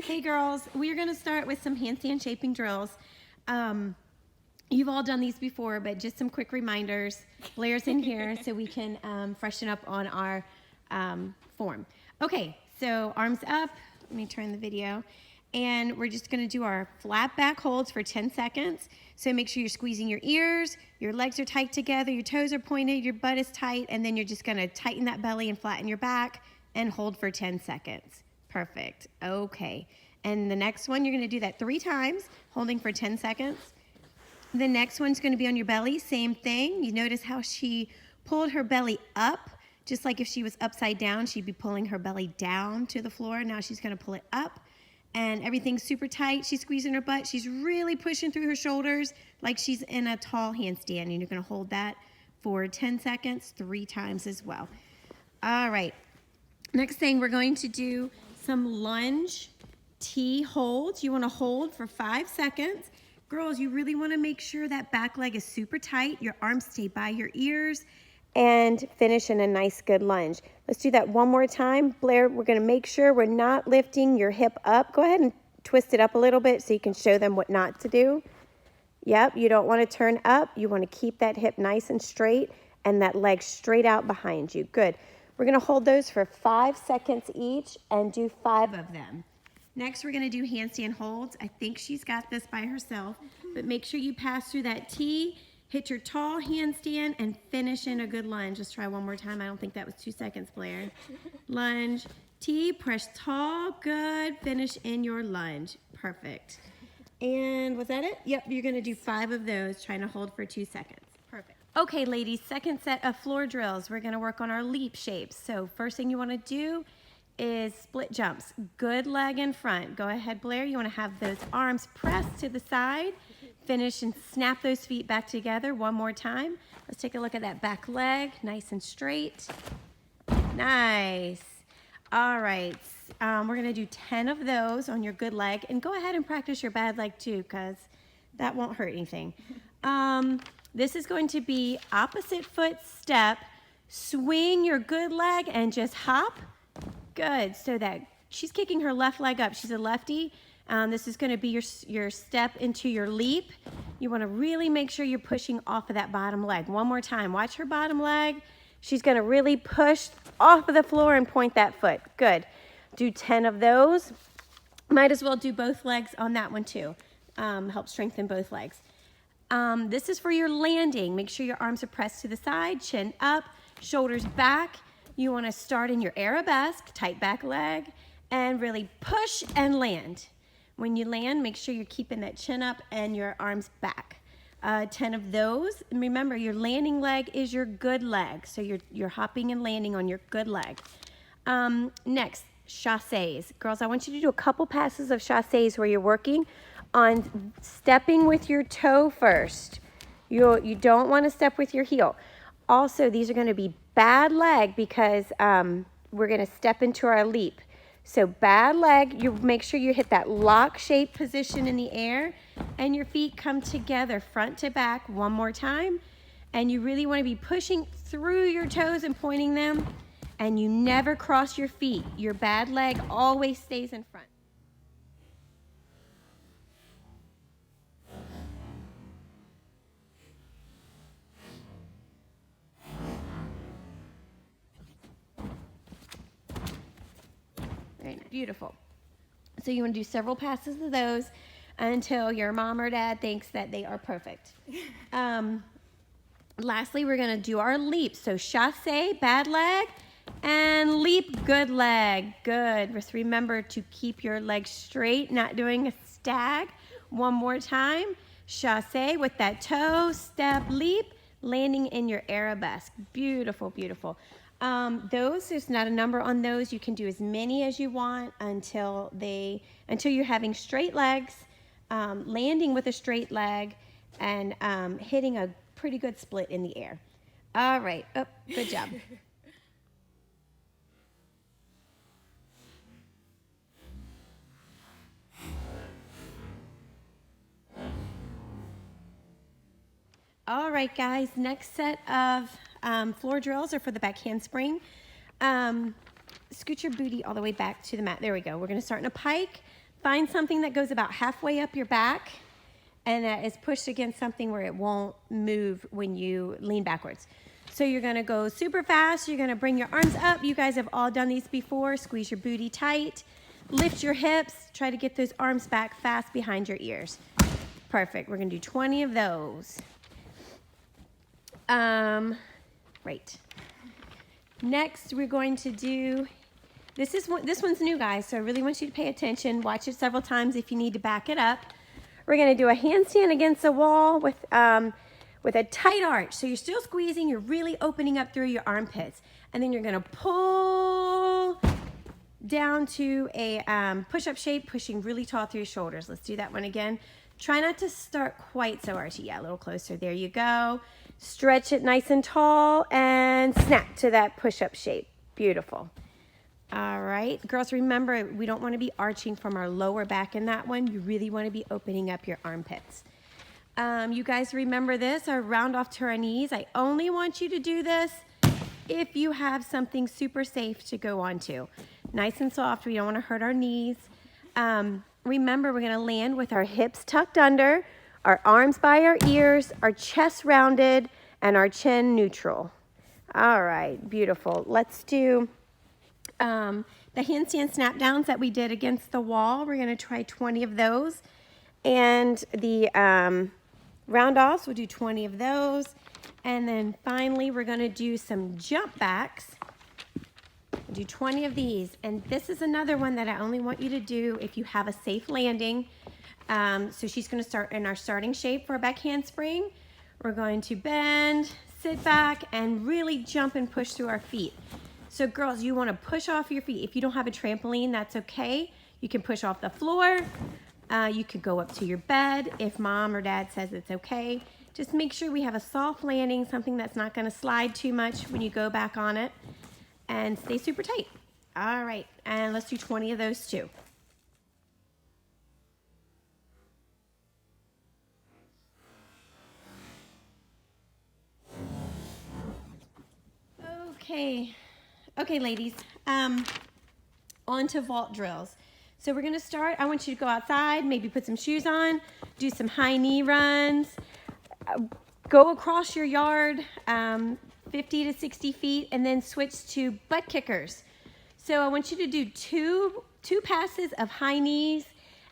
Hey girls, we're gonna start with some handstand shaping drills. You've all done these before, but just some quick reminders. Blair's in here so we can freshen up on our form. Okay, so arms up. Let me turn the video. And we're just gonna do our flat back holds for 10 seconds. So make sure you're squeezing your ears, your legs are tight together, your toes are pointed, your butt is tight, and then you're just gonna tighten that belly and flatten your back and hold for 10 seconds. Perfect. Okay. And the next one, you're going to do that 3 times, holding for 10 seconds. The next one's going to be on your belly. Same thing. You notice how she pulled her belly up, just like if she was upside down, she'd be pulling her belly down to the floor. Now she's going to pull it up, and everything's super tight. She's squeezing her butt. She's really pushing through her shoulders like she's in a tall handstand, and you're going to hold that for 10 seconds, 3 times as well. All right. Next thing, we're going to do some lunge T holds. You want to hold for 5 seconds. Girls, you really want to make sure that back leg is super tight. Your arms stay by your ears, and finish in a nice good lunge. Let's do that one more time. Blair, we're going to make sure we're not lifting your hip up. Go ahead and twist it up a little bit so you can show them what not to do. Yep, you don't want to turn up. You want to keep that hip nice and straight and that leg straight out behind you. Good. We're going to hold those for 5 seconds each and do 5 of them. Next, we're going to do handstand holds. I think she's got this by herself, but make sure you pass through that T, hit your tall handstand, and finish in a good lunge. Let's try one more time. I don't think that was 2 seconds, Blair. Lunge, T, press tall, good. Finish in your lunge. Perfect. And was that it? Yep, you're going to do 5 of those, trying to hold for 2 seconds. Perfect. Okay, ladies, second set of floor drills. We're going to work on our leap shapes. So first thing you want to do is split jumps. Good leg in front. Go ahead, Blair. You want to have those arms pressed to the side. Finish and snap those feet back together one more time. Let's take a look at that back leg. Nice and straight. Nice. All right. We're going to do 10 of those on your good leg. And go ahead and practice your bad leg too, because that won't hurt anything. This is going to be opposite foot step. Swing your good leg and just hop. Good. So that she's kicking her left leg up. She's a lefty. This is going to be your step into your leap. You want to really make sure you're pushing off of that bottom leg. One more time. Watch her bottom leg. She's going to really push off of the floor and point that foot. Good. Do 10 of those. Might as well do both legs on that one too. Help strengthen both legs. This is for your landing. Make sure your arms are pressed to the side, chin up, shoulders back. You want to start in your arabesque, tight back leg, and really push and land. When you land, make sure you're keeping that chin up and your arms back. 10 of those. And remember, your landing leg is your good leg. So you're hopping and landing on your good leg. Next, chassés. Girls, I want you to do a couple passes of chassés where you're working on stepping with your toe first. You don't want to step with your heel. Also, these are going to be bad leg because we're going to step into our leap. So bad leg, you make sure you hit that lock shape position in the air and your feet come together front to back one more time. And you really want to be pushing through your toes and pointing them, and you never cross your feet. Your bad leg always stays in front. Very nice. Beautiful. So you want to do several passes of those until your mom or dad thinks that they are perfect. Lastly, we're going to do our leap. So chassé, bad leg, and leap, good leg. Good. Just remember to keep your legs straight, not doing a stag. One more time. Chassé with that toe, step, leap, landing in your arabesque. Beautiful, beautiful. There's not a number on those. You can do as many as you want until you're having straight legs, landing with a straight leg, and hitting a pretty good split in the air. All right. Oh, good job. All right, guys. Next set of floor drills are for the back handspring. Scoot your booty all the way back to the mat. There we go. We're going to start in a pike. Find something that goes about halfway up your back and that is pushed against something where it won't move when you lean backwards. So you're gonna go super fast. You're gonna bring your arms up. You guys have all done these before. Squeeze your booty tight. Lift your hips. Try to get those arms back fast behind your ears. Perfect. We're gonna do 20 of those. Right. Next, we're going to do, this one's new, guys, so I really want you to pay attention. Watch it several times if you need to back it up. We're gonna do a handstand against the wall with a tight arch. So you're still squeezing, you're really opening up through your armpits. And then you're gonna pull down to a push-up shape, pushing really tall through your shoulders. Let's do that one again. Try not to start quite so archy. Yeah, a little closer. There you go. Stretch it nice and tall and snap to that push-up shape. Beautiful. All right, girls, remember, we don't want to be arching from our lower back in that one. You really want to be opening up your armpits. You guys remember this, our round off to our knees. I only want you to do this if you have something super safe to go onto. Nice and soft, we don't want to hurt our knees. Remember, we're going to land with our hips tucked under, our arms by our ears, our chest rounded, and our chin neutral. All right, beautiful. Let's do the handstand snap downs that we did against the wall. We're going to try 20 of those. And the round offs, we'll do 20 of those. And then finally, we're going to do some jump backs. We'll do 20 of these. And this is another one that I only want you to do if you have a safe landing. So she's going to start in our starting shape for a back handspring. We're going to bend, sit back, and really jump and push through our feet. So girls, you want to push off your feet. If you don't have a trampoline, that's okay. You can push off the floor. You could go up to your bed if mom or dad says it's okay. Just make sure we have a soft landing, something that's not going to slide too much when you go back on it. And stay super tight. All right, and let's do 20 of those too. Okay, ladies, on to vault drills. So we're gonna start, I want you to go outside, maybe put some shoes on, do some high knee runs, go across your yard 50 to 60 feet, and then switch to butt kickers. So I want you to do two passes of high knees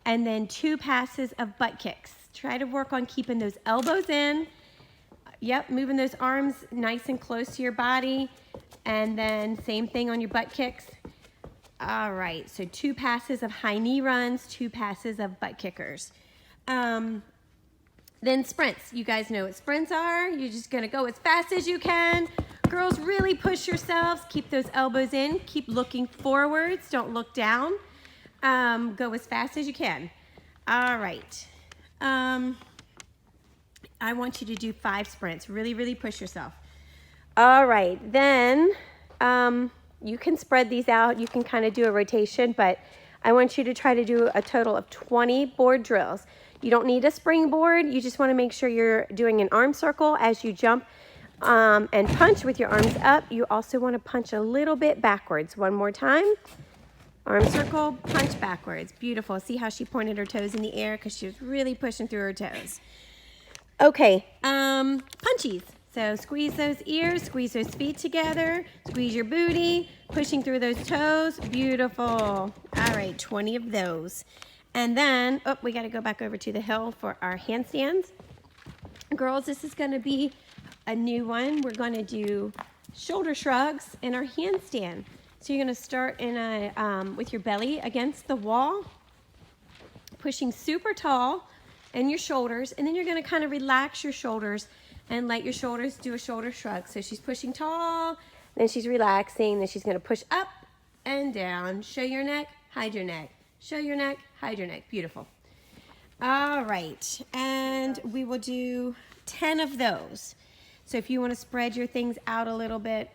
and then 2 passes of butt kicks. Try to work on keeping those elbows in. Yep, moving those arms nice and close to your body. And then same thing on your butt kicks. All right, so 2 passes of high knee runs, 2 passes of butt kickers. Then sprints. You guys know what sprints are. You're just gonna go as fast as you can. Girls, really push yourselves. Keep those elbows in. Keep looking forwards. Don't look down. Go as fast as you can. All right. I want you to do 5 sprints. Really, really push yourself. All right, then you can spread these out. You can kind of do a rotation, but I want you to try to do a total of 20 board drills. You don't need a springboard. You just want to make sure you're doing an arm circle as you jump and punch with your arms up. You also want to punch a little bit backwards. One more time. Arm circle, punch backwards. Beautiful. See how she pointed her toes in the air because she was really pushing through her toes. Okay, punchies. So squeeze those ears, squeeze those feet together, squeeze your booty, pushing through those toes. Beautiful. All right, 20 of those. And then, oh, we got to go back over to the hill for our handstands. Girls, this is going to be a new one. We're going to do shoulder shrugs in our handstand. So you're going to start in a with your belly against the wall, pushing super tall and your shoulders, and then you're going to kind of relax your shoulders and let your shoulders do a shoulder shrug. So she's pushing tall, then she's relaxing, then she's going to push up and down. Show your neck, hide your neck. Show your neck, hide your neck. Beautiful. All right, and we will do 10 of those. So if you want to spread your things out a little bit,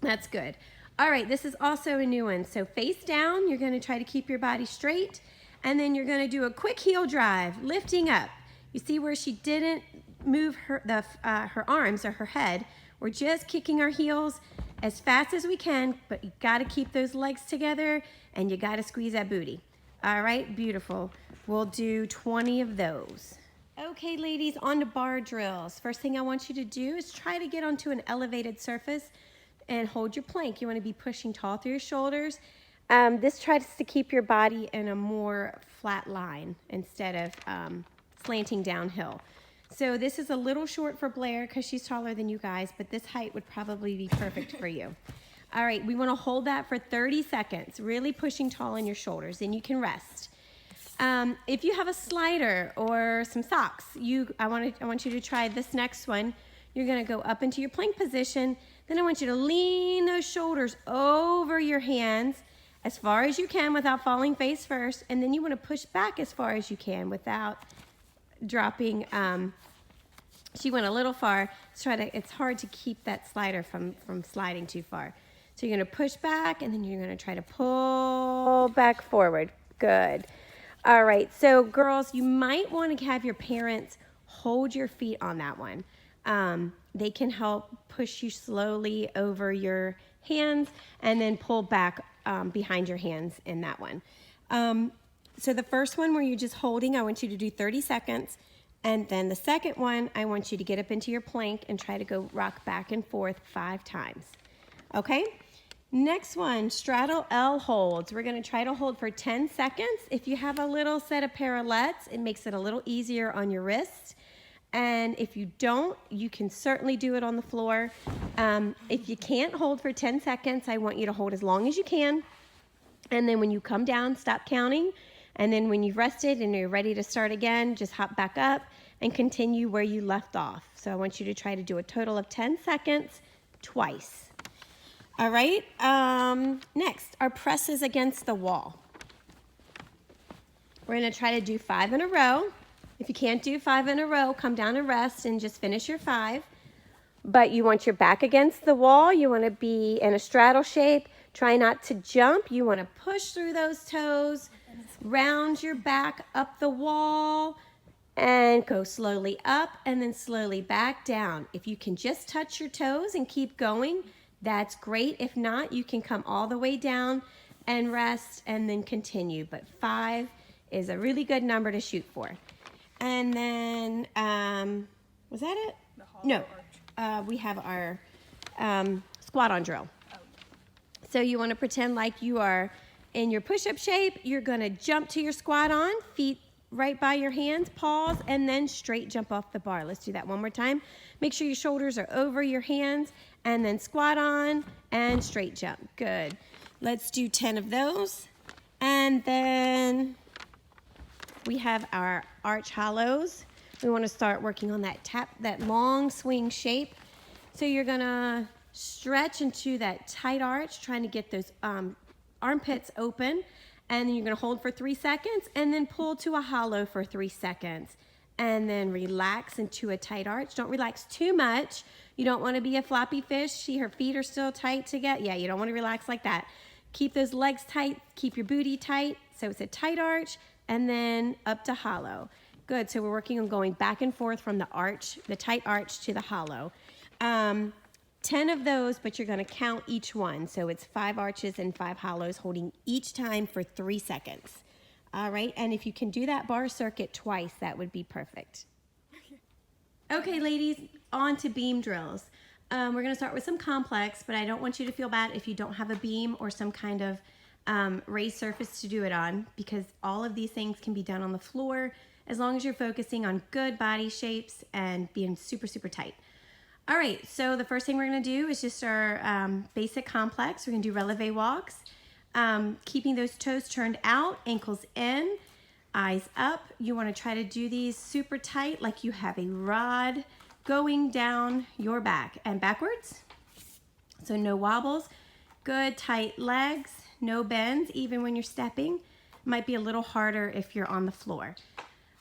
that's good. All right, this is also a new one. So face down, you're going to try to keep your body straight, and then you're going to do a quick heel drive, lifting up. You see where she didn't move her arms or her head. We're just kicking our heels as fast as we can, but you got to keep those legs together and you got to squeeze that booty. All right, beautiful. We'll do 20 of those. Okay, ladies, on to bar drills. First thing I want you to do is try to get onto an elevated surface and hold your plank. You want to be pushing tall through your shoulders. This tries to keep your body in a more flat line instead of slanting downhill. So this is a little short for Blair because she's taller than you guys, but this height would probably be perfect for you. All right, we want to hold that for 30 seconds, really pushing tall in your shoulders, then you can rest. If you have a slider or some socks, I want you to try this next one. You're going to go up into your plank position. Then I want you to lean those shoulders over your hands as far as you can without falling face first. And then you want to push back as far as you can without dropping. She went a little far. It's hard to keep that slider from sliding too far. So you're going to push back, and then you're going to try to pull back forward. Good. All right, so girls, you might want to have your parents hold your feet on that one. They can help push you slowly over your hands and then pull back behind your hands in that one. So the first one where you're just holding, I want you to do 30 seconds. And then the second one, I want you to get up into your plank and try to go rock back and forth 5 times. Okay? Next one, straddle L holds. We're going to try to hold for 10 seconds. If you have a little set of parallettes, it makes it a little easier on your wrists. And if you don't, you can certainly do it on the floor. If you can't hold for 10 seconds, I want you to hold as long as you can. And then when you come down, stop counting. And then when you've rested and you're ready to start again, just hop back up and continue where you left off. So I want you to try to do a total of 10 seconds twice. All right, next, our presses against the wall. We're gonna try to do 5 in a row. If you can't do 5 in a row, come down and rest and just finish your 5. But you want your back against the wall. You wanna be in a straddle shape. Try not to jump. You wanna push through those toes, round your back up the wall, and go slowly up and then slowly back down. If you can just touch your toes and keep going, that's great. If not, you can come all the way down and rest and then continue. But 5 is a really good number to shoot for. And then, was that it? No, we have our squat on drill. So you want to pretend like you are in your push-up shape. You're going to jump to your squat on, feet right by your hands, pause, and then straight jump off the bar. Let's do that one more time. Make sure your shoulders are over your hands, and then squat on and straight jump. Good. Let's do 10 of those. And then we have our arch hollows. We want to start working on that long swing shape. So you're gonna stretch into that tight arch, trying to get those armpits open. And then you're gonna hold for 3 seconds and then pull to a hollow for 3 seconds. And then relax into a tight arch. Don't relax too much. You don't want to be a floppy fish. Her feet are still tight together. Yeah, you don't want to relax like that. Keep those legs tight. Keep your booty tight. So it's a tight arch and then up to hollow. Good. So we're working on going back and forth from the arch, the tight arch to the hollow. 10 of those, but you're going to count each one. So it's 5 arches and 5 hollows, holding each time for 3 seconds. All right, and if you can do that bar circuit twice, that would be perfect. Okay, ladies, on to beam drills. We're going to start with some complex, but I don't want you to feel bad if you don't have a beam or some kind of raised surface to do it on, because all of these things can be done on the floor as long as you're focusing on good body shapes and being super, super tight. All right, so the first thing we're going to do is just our basic complex. We're going to do releve walks. Keeping those toes turned out, ankles in, eyes up. You want to try to do these super tight, like you have a rod going down your back and backwards. So no wobbles. Good tight legs, no bends, even when you're stepping. Might be a little harder if you're on the floor.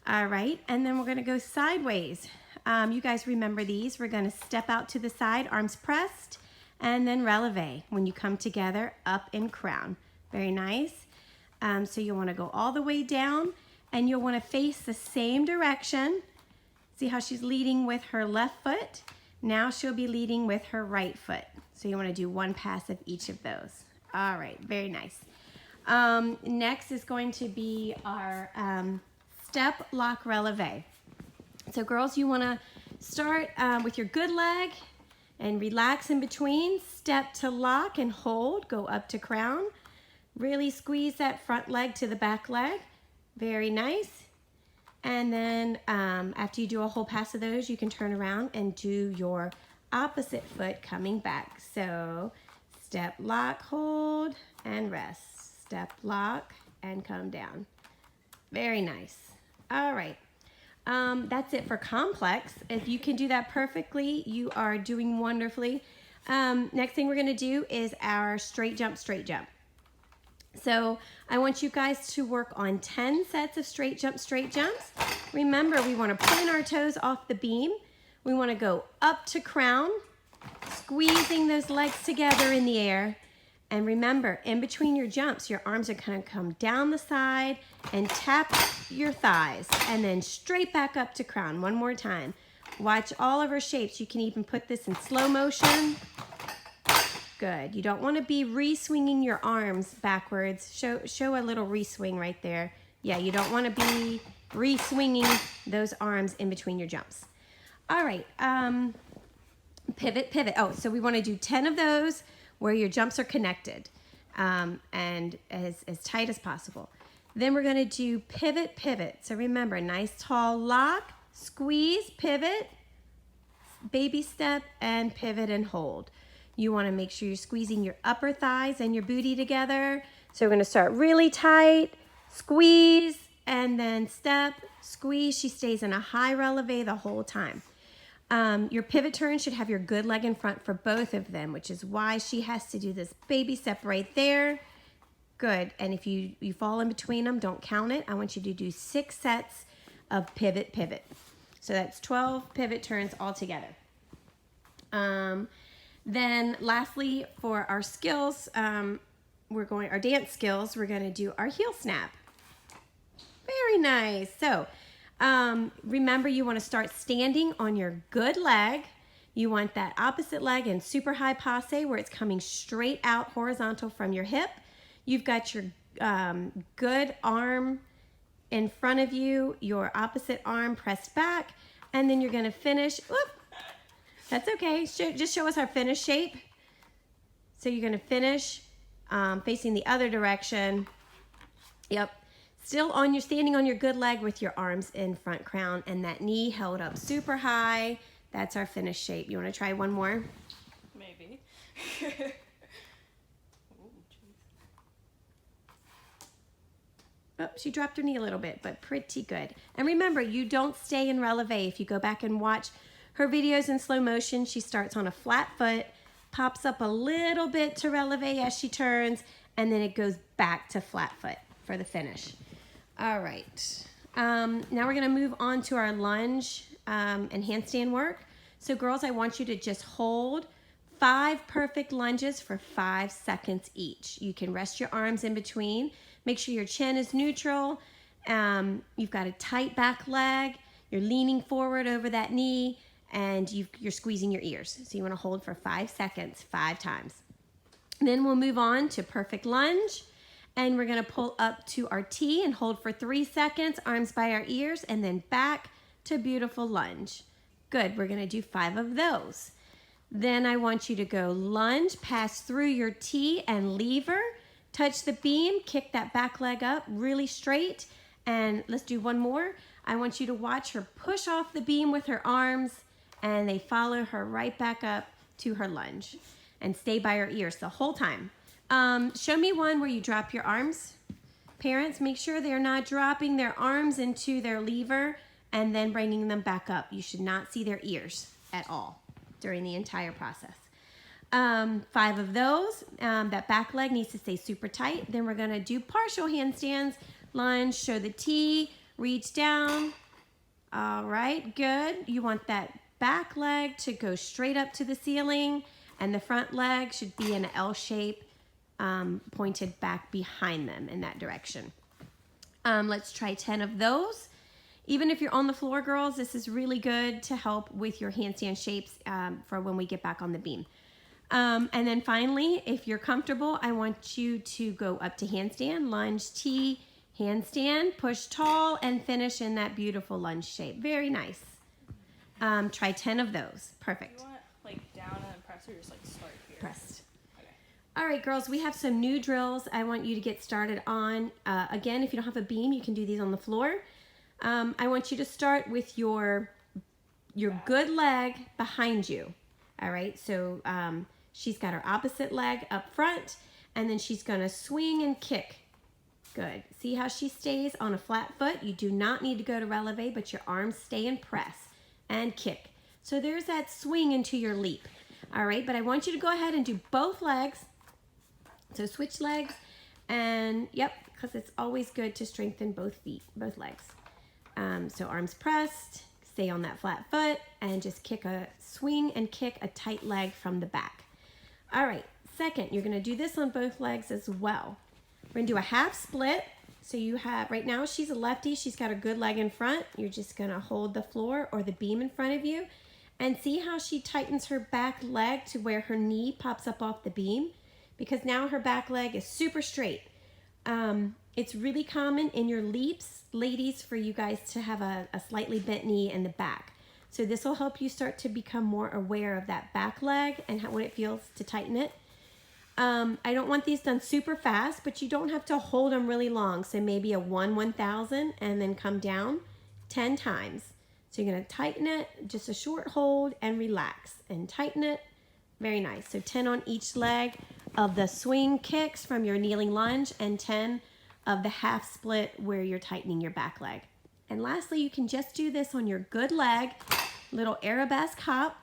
All right, and then we're going to go sideways. You guys remember these. We're going to step out to the side, arms pressed, and then releve when you come together up in crown. Very nice. So you'll want to go all the way down and you'll want to face the same direction. See how she's leading with her left foot? Now she'll be leading with her right foot. So you want to do one pass of each of those. All right, very nice. Next is going to be our step lock releve. So girls, you want to start with your good leg and relax in between. Step to lock and hold, go up to crown. Really squeeze that front leg to the back leg. Very nice. And then after you do a whole pass of those, you can turn around and do your opposite foot coming back. So step, lock, hold, and rest. Step, lock, and come down. Very nice. All right. That's it for complex. If you can do that perfectly, you are doing wonderfully. Next thing we're going to do is our straight jump, straight jump. So I want you guys to work on 10 sets of straight jumps. Remember, we want to point our toes off the beam. We want to go up to crown, squeezing those legs together in the air. And remember, in between your jumps, your arms are going to come down the side and tap your thighs and then straight back up to crown. One more time. Watch all of our shapes. You can even put this in slow motion. Good. You don't want to be re-swinging your arms backwards. Show a little re-swing right there. Yeah, you don't want to be re-swinging those arms in between your jumps. All right. Pivot, pivot. Oh, so we want to do 10 of those where your jumps are connected and as tight as possible. Then we're going to do pivot, pivot. So remember, nice tall lock, squeeze, pivot, baby step, and pivot and hold. You want to make sure you're squeezing your upper thighs and your booty together. So we're going to start really tight, squeeze, and then step, squeeze. She stays in a high releve the whole time. Your pivot turn should have your good leg in front for both of them, which is why she has to do this baby step right there. Good. And if you fall in between them, don't count it. I want you to do 6 sets of pivot, pivot. So that's 12 pivot turns all together. Then lastly, for our skills, our dance skills, we're going to do our heel snap. Very nice. So remember, you want to start standing on your good leg. You want that opposite leg in super high passe where it's coming straight out horizontal from your hip. You've got your good arm in front of you, your opposite arm pressed back, and then you're going to finish. Whoop, that's okay. Just show us our finish shape. So you're going to finish facing the other direction. Yep. Still standing on your good leg with your arms in front crown and that knee held up super high. That's our finish shape. You want to try one more? Maybe. Oh, she dropped her knee a little bit, but pretty good. And remember, you don't stay in releve. If you go back and watch her videos in slow motion, she starts on a flat foot, pops up a little bit to releve as she turns, and then it goes back to flat foot for the finish. All right. Now we're going to move on to our lunge and handstand work. So girls, I want you to just hold 5 perfect lunges for 5 seconds each. You can rest your arms in between. Make sure your chin is neutral. You've got a tight back leg. You're leaning forward over that knee, and you're squeezing your ears. So you want to hold for 5 seconds, 5 times. And then we'll move on to perfect lunge. And we're going to pull up to our T and hold for 3 seconds, arms by our ears, and then back to beautiful lunge. Good. We're going to do 5 of those. Then I want you to go lunge, pass through your T and lever, touch the beam, kick that back leg up really straight. And let's do one more. I want you to watch her push off the beam with her arms, and they follow her right back up to her lunge. And stay by her ears the whole time. Show me one where you drop your arms. Parents, make sure they're not dropping their arms into their lever and then bringing them back up. You should not see their ears at all during the entire process. 5 of those. That back leg needs to stay super tight. Then we're going to do partial handstands. Lunge, show the T, reach down. All right, good. You want that back leg to go straight up to the ceiling, and the front leg should be in an L shape, pointed back behind them in that direction. Let's try 10 of those. Even if you're on the floor, girls, this is really good to help with your handstand shapes for when we get back on the beam. And then finally, if you're comfortable, I want you to go up to handstand, lunge, T, handstand, push tall, and finish in that beautiful lunge shape. Very nice. Try 10 of those. Perfect. You want like down and then press, or just like start here? Pressed. Okay. All right, girls, we have some new drills I want you to get started on. Again, if you don't have a beam, you can do these on the floor. I want you to start with your good leg behind you. All right, so she's got her opposite leg up front, and then she's gonna swing and kick. Good. See how she stays on a flat foot? You do not need to go to releve, but your arms stay in press and kick. So there's that swing into your leap. All right, but I want you to go ahead and do both legs. So switch legs, and yep, because it's always good to strengthen both feet, both legs. So arms pressed, stay on that flat foot, and just kick a swing and kick a tight leg from the back. All right, second, you're gonna do this on both legs as well. We're gonna do a half split. So you have, right now she's a lefty, she's got a good leg in front. You're just gonna hold the floor or the beam in front of you and see how she tightens her back leg to where her knee pops up off the beam, because now her back leg is super straight. It's really common in your leaps, ladies, for you guys to have a slightly bent knee in the back. So this will help you start to become more aware of that back leg and what it feels to tighten it. I don't want these done super fast, but you don't have to hold them really long. So maybe a 1/1000 and then come down 10 times. So you're gonna tighten it, just a short hold, and relax and tighten it. Very nice. So 10 on each leg of the swing kicks from your kneeling lunge, and 10 of the half split where you're tightening your back leg. And lastly, you can just do this on your good leg, little arabesque hop.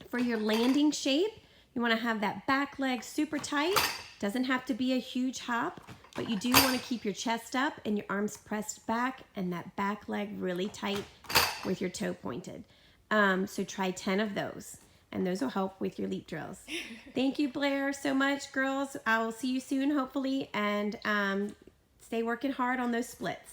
For your landing shape, you want to have that back leg super tight. Doesn't have to be a huge hop, but you do want to keep your chest up and your arms pressed back and that back leg really tight with your toe pointed. So try 10 of those, and those will help with your leap drills. Thank you, Blair, so much, girls. I will see you soon, hopefully, and stay working hard on those splits.